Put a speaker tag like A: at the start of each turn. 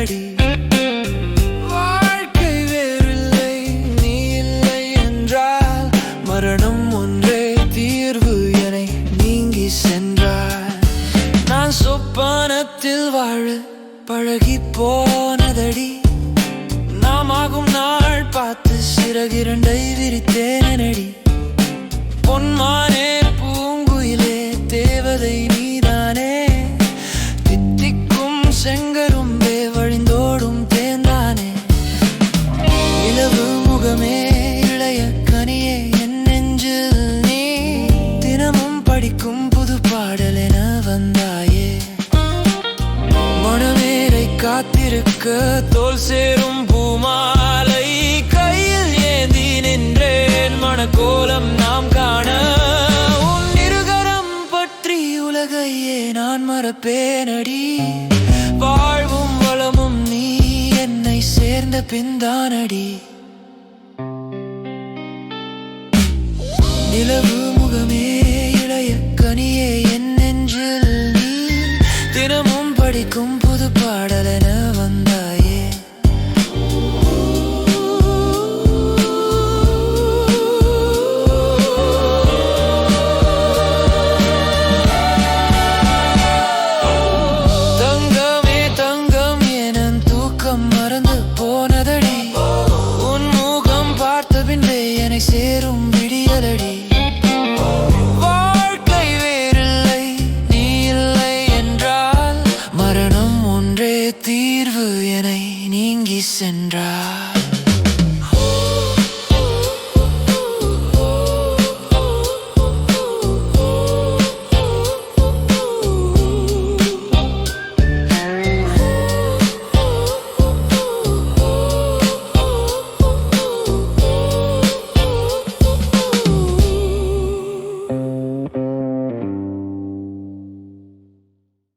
A: அடி. வாழ்க்கை வேறில்லை நீ இல்லை என்றால், மரணம் ஒன்றே தீர்வு என நீங்கி சென்றார். நான் சொப்பனத்தில் வாழ பழகி போனதடி. நாம் ஆகும் நாள் பார்த்து சிறகிரண்டை விரித்தேனடி. பொன்மானே பூங்குயிலே தேவதை நீதானே, தித்திக்கும் செங்கரும்பே வழிந்தோடும் தேந்தானே. நிலவு முகமே இளைய கனியே என் நெஞ்சில் நீ, தினமும் படிக்கும் புது பாடல் என வந்தாயே. மணமேரை காத்திருக்க தோல் சேரும் பூமாலை கையில் ஏந்தி நின்றேன். மணக்கோலம் நாம் காண உன் இருகரம் பற்றி உலகையே நான் மறப்பேனடி. வாழ்வும் வளமும் நீ என்னை சேர்ந்த பின்தானடி. நிலவு முகமே இளைய கனியே என் நெஞ்சில் நீ, தினமும் படிக்கும்